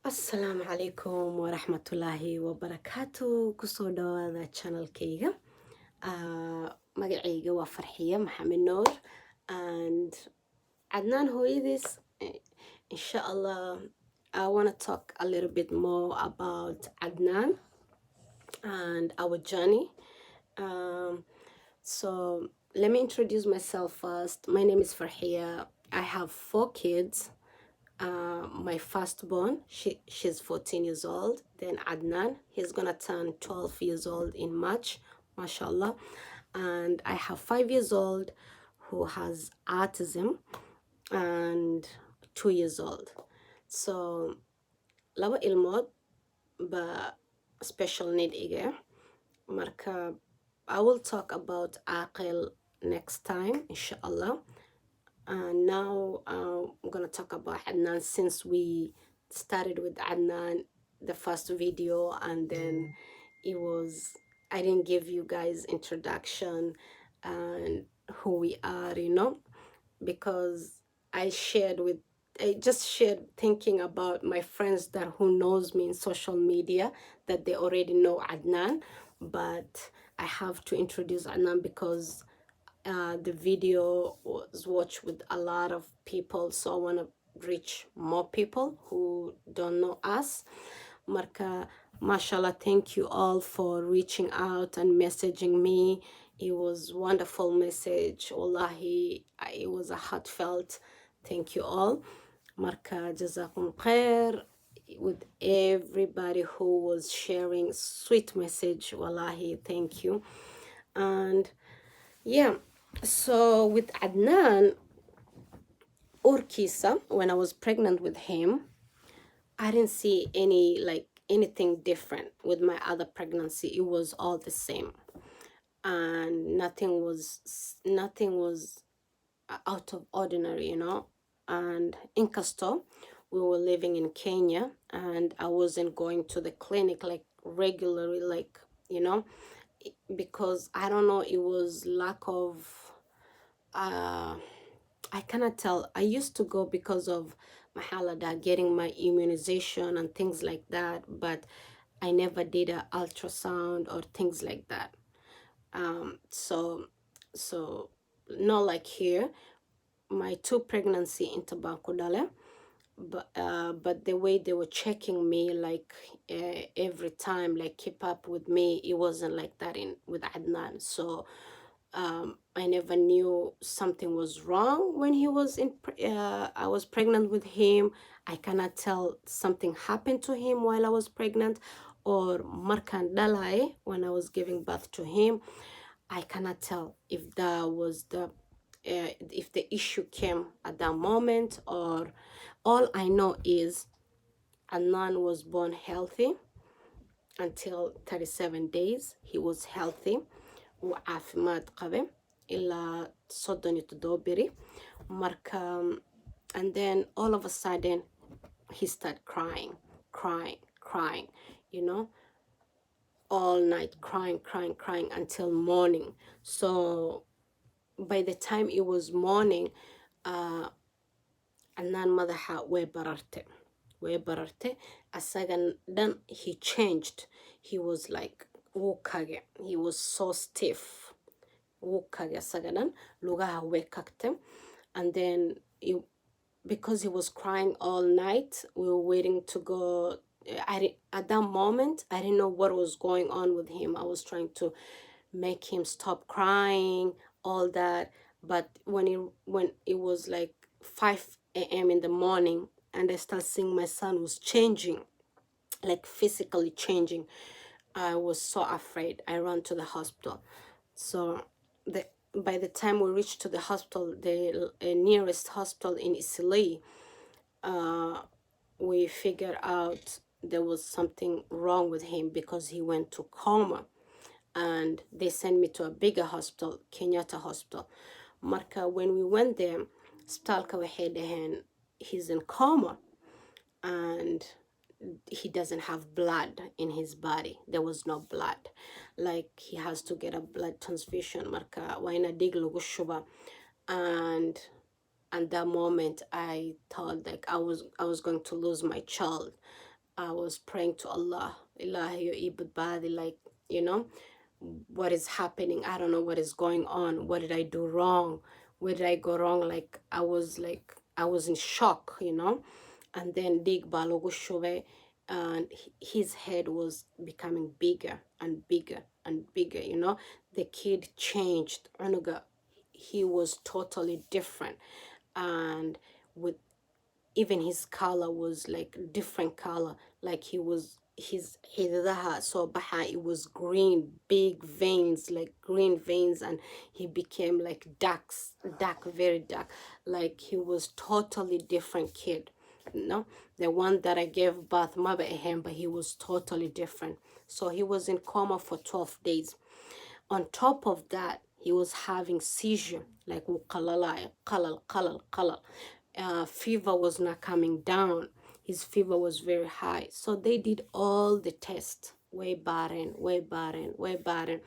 Asalaamu calaykum waraxmatullaahi wabarakaatu. Kusoo dhawaada channelkayga. Magacayga waa Farxiya Maxamed Noor and Adnan hooyadiis. Inshallah, I want to talk a little bit more about Adnan and our journey. So let me introduce myself first. My name is Farhiya. I have 4 kids. My firstborn, she's 14 years old. Then Adnan, he's gonna turn 12 years old in March, mashallah. And I have 5 years old who has autism and 2 years old. So laba ilmood ba special need iga. Marka I will talk about Aqil next time, inshallah. Now I'm gonna talk about Adnan since we started with Adnan the first video, and then I didn't give you guys introduction and who we are, because I just shared thinking about my friends that who knows me in social media, that they already know Adnan, but I have to introduce Adnan because the video was watched with a lot of people, so I want to reach more people who don't know us. Marka, mashallah, thank you all for reaching out and messaging me. It was wonderful message. Wallahi, it was a heartfelt thank you all. Marka, jazakum khair with everybody who was sharing sweet message. Wallahi, thank you. And yeah, so with Adnan Urkisa, when I was pregnant with him, I didn't see anything different with my other pregnancy. It was all the same, and nothing was out of ordinary, And in Casto, we were living in Kenya, and I wasn't going to the clinic like regularly, because I don't know, it was lack of I cannot tell. I used to go because of Mahalada, getting my immunization and things like that, but I never did an ultrasound or things like that. So not like here. My 2 pregnancy in Tabakudale, but the way they were checking me, like every time, like keep up with me, it wasn't like that with Adnan. So I never knew something was wrong when he was I was pregnant with him. I cannot tell something happened to him while I was pregnant, or markan dalai when I was giving birth to him. I cannot tell if that was if the issue came at that moment, or all I know is Adnan was born healthy until 37 days. He was healthy. وعافماد قبل إلا صدني تدوبري مركا. And then all of a sudden he started crying all night, crying until morning. So by the time it was morning, Adnan madaxa way bararte asagan then he changed. He was like wukage. He was so stiff. Wukage asaganan lugaha wekakte. And then because he was crying all night, we were waiting to go. At that moment, I didn't know what was going on with him. I was trying to make him stop crying, all that. But when it was like 5 a.m. in the morning, and I started seeing my son was changing, like physically changing, I was so afraid. I ran to the hospital. So by the time we reached to the hospital, the nearest hospital in Italy, we figured out there was something wrong with him because he went to coma. And they sent me to a bigger hospital, Kenyatta Hospital. Marka, when we went there, Stalka waxay he's in coma and he doesn't have blood in his body. There was no blood. Like he has to get a blood transfusion. Marka, waina dig lagu shuba. And at that moment I thought like I was going to lose my child. I was praying to Allah, Ilahi ibad, like, you know, what is happening? I don't know what is going on. What did I do wrong? Where did I go wrong? Like I was in shock, you know. And then Dig Balogushove, and his head was becoming bigger and bigger and bigger, you know. The kid changed. Unuga, he was totally different. And with even his color was like different color, like he was his hidaha so baha, it was green, big veins, like green veins, and he became like dark, very dark, like he was totally different kid. No, the one that I gave birth mother him, but he was totally different. So he was in coma for 12 days. On top of that, he was having seizure, like qalal. Fever was not coming down. His fever was very high. So they did all the tests, way barren, way barren, way barren.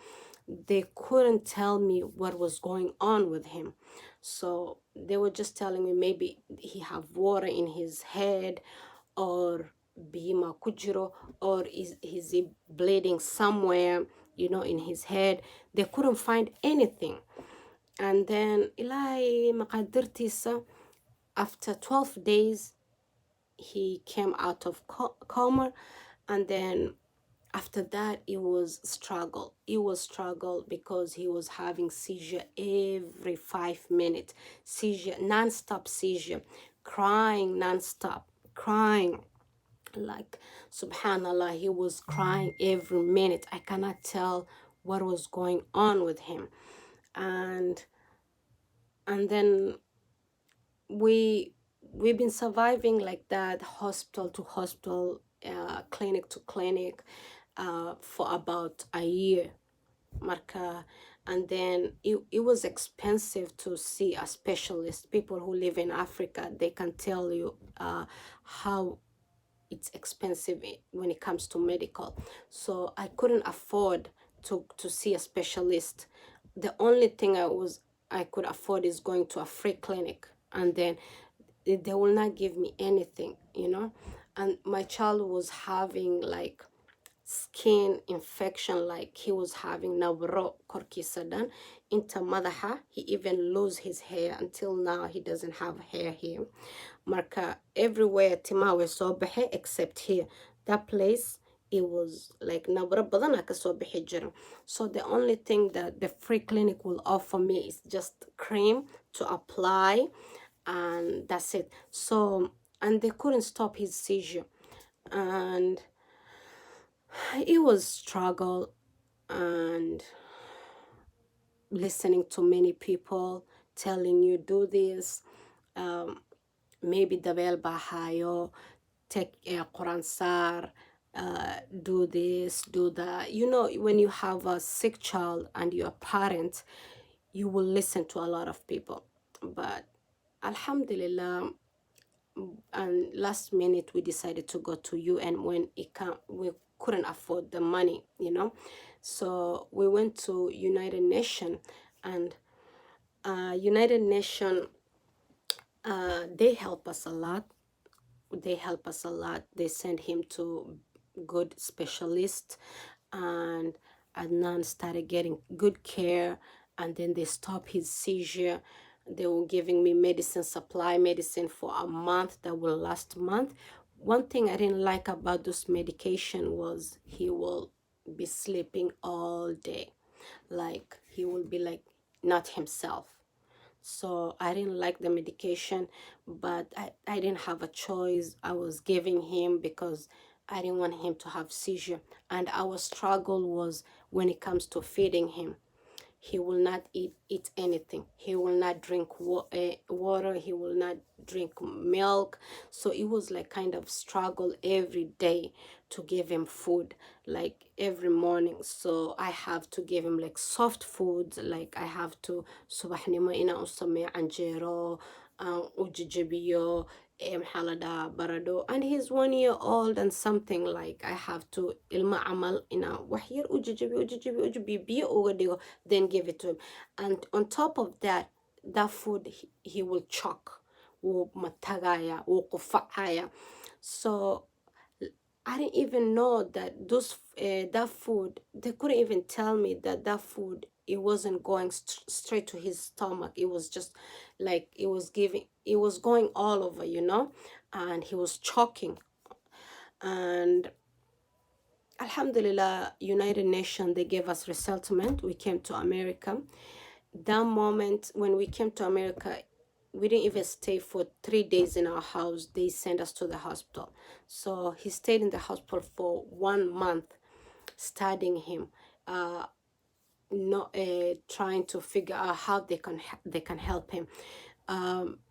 They couldn't tell me what was going on with him. So they were just telling me maybe he have water in his head, or bima kujiro, or is he bleeding somewhere, you know, in his head. They couldn't find anything. And then ilahi maqadirtisa, after 12 days he came out of coma. And then after that it was struggle because he was having seizure every 5 minutes, seizure, non-stop seizure, crying non-stop, crying, like subhanallah, he was crying every minute. I cannot tell what was going on with him. And then we've been surviving like that, hospital to hospital, clinic to clinic, for about a year, marka. And then it was expensive to see a specialist. People who live in Africa, they can tell you how it's expensive when it comes to medical. So I couldn't afford to see a specialist. The only thing I could afford is going to a free clinic, and then they will not give me anything, you know. And my child was having like skin infection, like he was having nabro korkisadan into madaha. He even lose his hair. Until now he doesn't have hair here, marka. Everywhere timawe soo baxe except here, that place, it was like nabro badana ka soo bixi jira. So the only thing that the free clinic will offer me is just cream to apply, and that's it. So, and they couldn't stop his seizure, and it was struggle. And listening to many people telling you do this, maybe dabel bahayo, take a Quran sar, do this, do that. You know, when you have a sick child and you're a parent, you will listen to a lot of people. But alhamdulillah, and last minute we decided to go to UN when we couldn't afford the money, you know. So we went to United Nation, and United Nation, they help us a lot. They send him to good specialists, and Adnan started getting good care. And then they stopped his seizure. They were giving me medicine, supply medicine for a month that will last a month. One thing I didn't like about this medication was he will be sleeping all day, like he will be like not himself. So I didn't like the medication, but I didn't have a choice. I was giving him because I didn't want him to have seizure. And our struggle was when it comes to feeding him. He will not eat anything. He will not drink water. He will not drink milk. So it was like kind of struggle every day to give him food, like every morning. So I have to give him like soft foods, like I have to subaxnimo ina usame anjero, ujijibiyo, maxaa barado. And he's 1 year old and something, like I have to ilma amal ina wax yar ujijibi biyo uga dhigo, then give it to him. And on top of that, that food he will choke, wuu matagaya, wuu qufacaya. So I didn't even know that that food, they couldn't even tell me that that food, it wasn't going straight to his stomach. It was just like it was going all over, and he was choking. And Alhamdulillah, United Nations, they gave us resettlement. We came to America. That moment when we came to America, we didn't even stay for 3 days in our house. They sent us to the hospital. So he stayed in the hospital for 1 month, studying him, not trying to figure out how they can help him.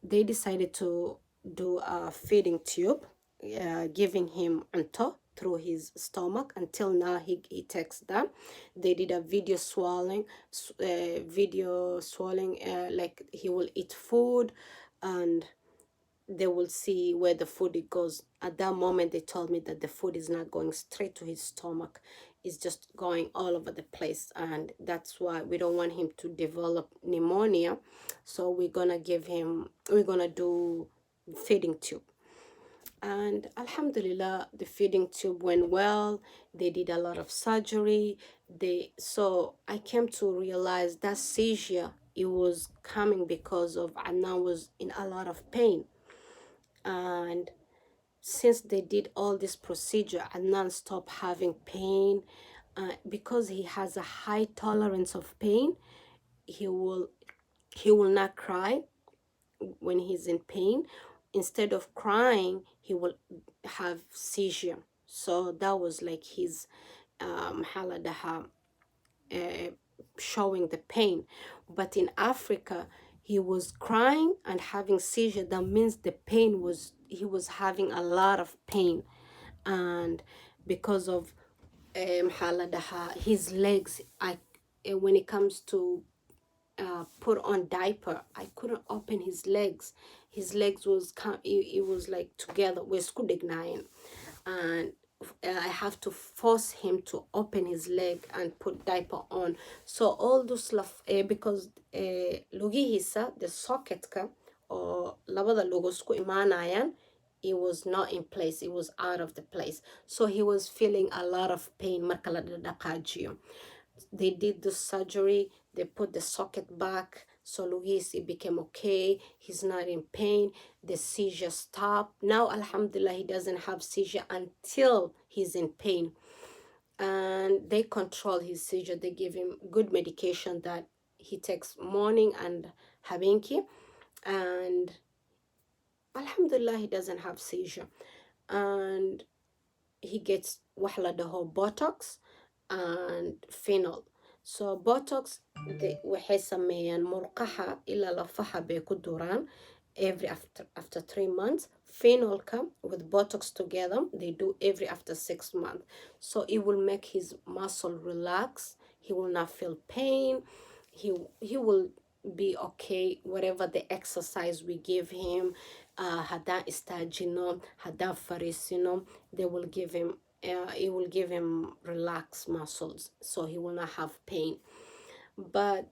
They decided to do a feeding tube, giving him unto through his stomach. Until now, he takes that. They did a video swallowing, like he will eat food, and they will see where the food it goes. At that moment, they told me that the food is not going straight to his stomach. It's just going all over the place, and that's why we don't want him to develop pneumonia. So we're gonna do feeding tube. And Alhamdulillah, the feeding tube went well. They did a lot of surgery. So I came to realize that seizure, it was coming because of Anna was in a lot of pain. And since they did all this procedure, Adnan stopped having pain. Because he has a high tolerance of pain, he will not cry when he's in pain. Instead of crying, he will have seizure. So that was like his haladaha, showing the pain. But in Africa, he was crying and having seizure. That means the pain was, he was having a lot of pain. And because of his legs, when it comes to put on diaper, I couldn't open his legs. His legs was it was like together with skudegnain, and I have to force him to open his leg and put diaper on. So all those stuff, because lugihisa, the socket ka, or labada lugosku imanayan, it was not in place. It was out of the place. So he was feeling a lot of pain. Marka la dadaqaajiyo. They did the surgery, they put the socket back. So Luis, it became okay. He's not in pain. The seizure stopped. Now, Alhamdulillah, he doesn't have seizure until he's in pain. And they control his seizure. They give him good medication that he takes morning and habinki. And Alhamdulillah, he doesn't have seizure. And he gets wahla the whole Botox and phenol. So Botox, waxay sameeyaan murqaha ilaa lafaha bay ku duraan every after 3 months. Phenolka with Botox together, they do every after 6 months. So it will make his muscle relax. He will not feel pain. He will be okay whatever the exercise we give him. Hadan istagino, hadan farisino, they will give him, it will give him relaxed muscles, so he will not have pain. But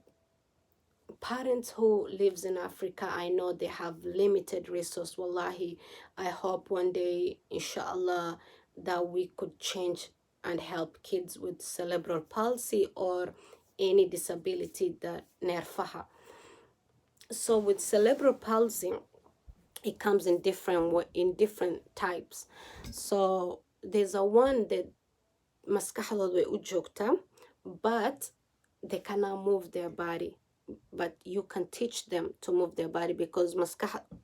parents who lives in Africa, I know they have limited resource. Wallahi, I hope one day, inshallah, that we could change and help kids with cerebral palsy or any disability that nerfaha. So with cerebral palsy, it comes in different types. So there's a one that maskaxdooda way u joogtaa, but they cannot move their body. But you can teach them to move their body, because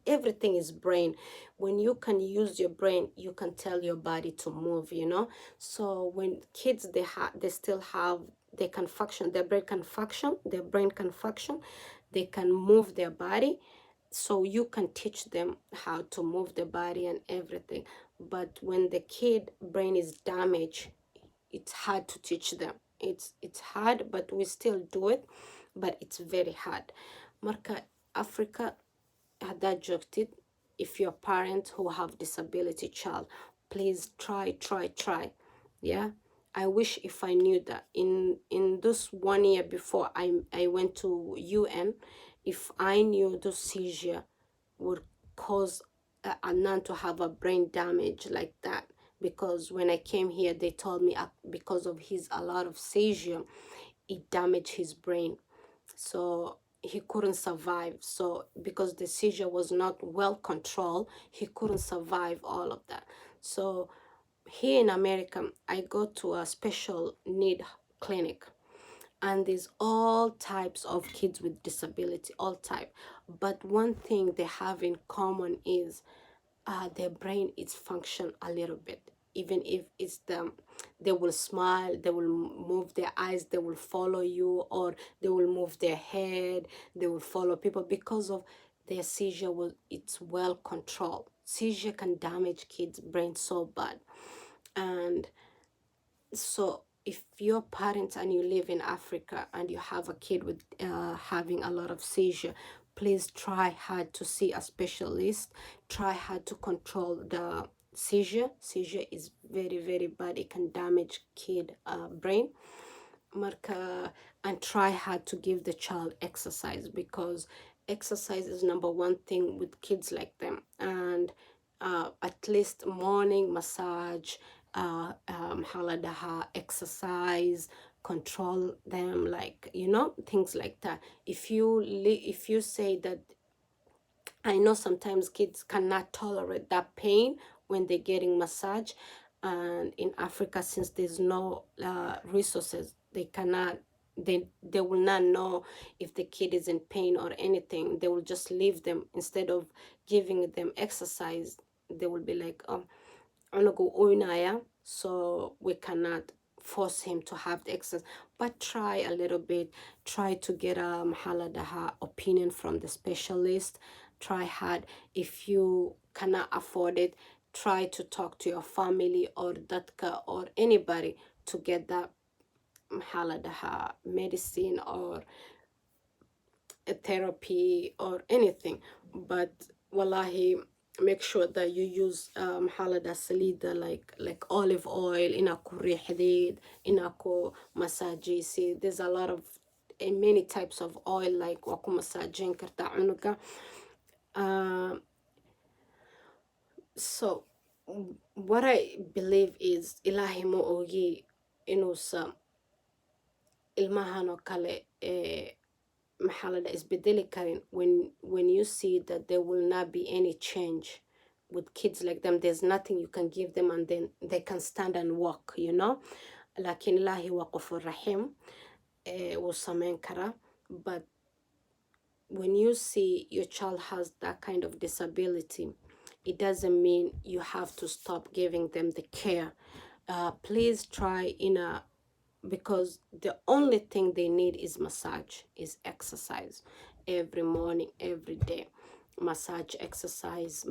everything is brain. When you can use your brain, you can tell your body to move, So when kids, they still have, they can function, their brain can function, they can move their body. So you can teach them how to move the body and everything. But when the kid brain is damaged, it's hard to teach them. It's hard, but we still do it, but it's very hard. Marka Africa, haddaad joogtid, if you're a parent who have disability child, please try. Yeah, I wish if I knew that in this 1 year before I went to UN, if I knew the seizure would cause Adnan to have a brain damage like that, because when I came here, they told me because of his a lot of seizure, it damaged his brain, so he couldn't survive. So because the seizure was not well controlled, he couldn't survive all of that. So here in America, I go to a special need clinic, and there's all types of kids with disability, all type. But one thing they have in common is their brain is function a little bit. Even if it's they will smile, they will move their eyes, they will follow you, or they will move their head, they will follow people because of their seizure. It's well controlled. Seizure can damage kids' brain so bad. And so if you're a parent and you live in Africa and you have a kid with having a lot of seizure, please try hard to see a specialist. Try hard to control the seizure. Seizure is very, very bad. It can damage kid brain. Marka, and try hard to give the child exercise, because exercise is number one thing with kids like them. And at least morning massage, haladaha exercise, control them, like, you know, things like that. If you say that, I know sometimes kids cannot tolerate that pain when they're getting massage, and in Africa, since there's no resources, they will not know if the kid is in pain or anything. They will just leave them. Instead of giving them exercise, they will be like, oh, unago oinaya, so we cannot force him to have the exercise. But try a little bit. Try to get a haladaha opinion from the specialist. Try hard. If you cannot afford it, try to talk to your family or datka or anybody to get that haladaha medicine or a therapy or anything. But wallahi, make sure that you use halada salida, like olive oil, inako rihdid, inako masajisi. There's a lot of many types of oil, like waku masajin karta unuga. So what I believe is ilahi mo ogi inusa ilmahano kale maxaa isbedeli karin. When you see that there will not be any change with kids like them, there's nothing you can give them and then they can stand and walk, you know. Lakin ilahi wa qafur rahim, wuu sameyn karaa. But when you see your child has that kind of disability, it doesn't mean you have to stop giving them the care. Please try because the only thing they need is massage, is exercise. Every morning, every day, massage exercise,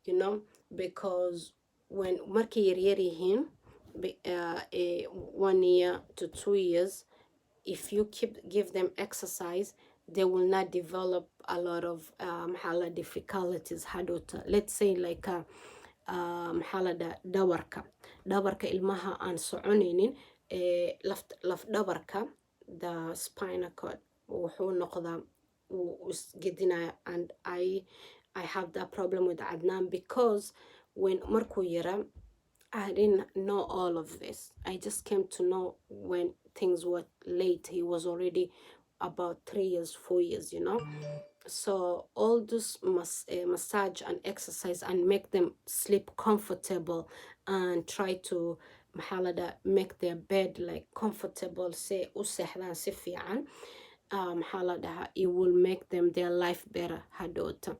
you know. Because when markay yaryarihiin, 1 year to 2 years, if you give them exercise, they will not develop a lot of difficulties hadota. Let's say like dhabarka ilmaha aan soconaynin, laf dhabarka, the spinal cord wuxuu noqdaa wuu isgedinaya. And I have that problem with Adnan, because when markuu yara, I didn't know all of this. I just came to know when things were late. He was already about 3 years, 4 years, you know. So all this massage and exercise and make them sleep comfortable, and try to make their bed like comfortable, say usehdan si fiican, it will make them their life better hadota.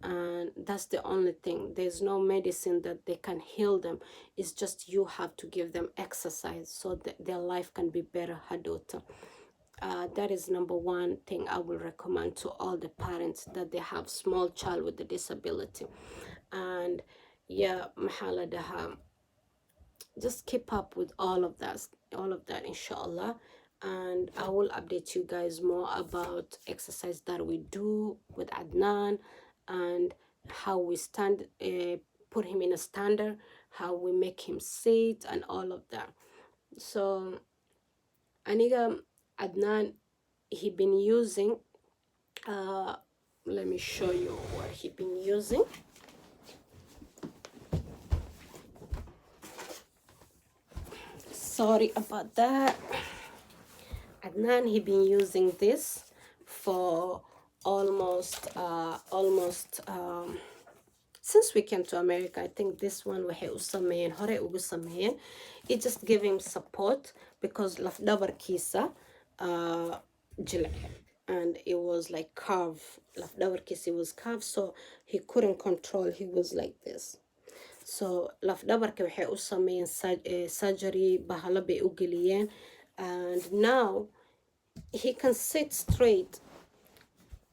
And that's the only thing. There's no medicine that they can heal them. It's just you have to give them exercise so that their life can be better hadota. That is number one thing I will recommend to all the parents that they have small child with a disability. And yeah, just keep up with all of that, inshallah. And I will update you guys more about exercise that we do with Adnan, and how we put him in a standard, how we make him sit, and all of that. So aniga Adnan, he been using let me show you what he been using. sorry about that. Adnan, he been using this for almost since we came to America. I think this one waxay u sameeyeen hore ugu sameeyeen. It just gave him support because laf dhabarkiisa jilceen, and it was like curve. Laf dhabarkiisa was curved, so he couldn't control. He was like this. So laf dhabarka waxay u sameeyeen surgery, bahalo bay u geliyeen, and now he can sit straight,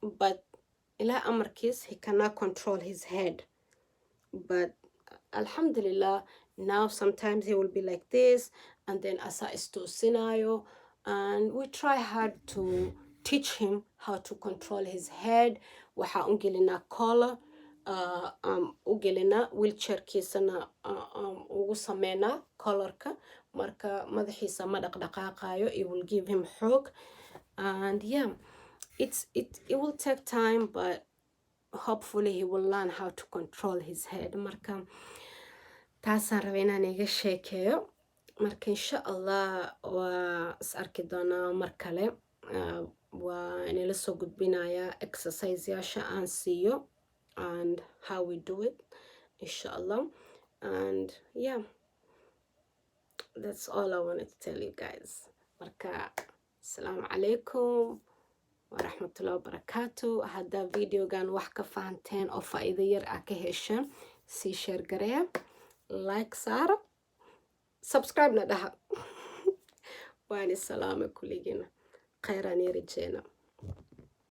but ila amarkiis he cannot control his head. But alhamdulillah, now sometimes he will be like this, and then asa istuusinayo, and we try hard to teach him how to control his head. Waxa ungelina collar, ugelina wheelchairkiisana ugu sameyna collarka, marka madaxiisa ma dhaqdhaqaaqayo. It will give him xoog, and yeah, it will take time, but hopefully he will learn how to control his head. Marka taasaan rabay inaan iga sheekeeyo. Marka insha allah waa is arki doonaa mar kale. Waa inala soo gudbinayaa exercise yaasha aan siiyo and how we do it, insha allah. And yeah, that's all I wanted to tell you guys. Marka assalamu alaikum waraxmatullahi wabarakaatu. Haddaa videogan wax ka fahanteen oo faa'iido yar ah ka hesheen, sii share gareeya, like saara, subscribe na dhaha. Waani salaame kulligiina. Khayraan ii rajeena.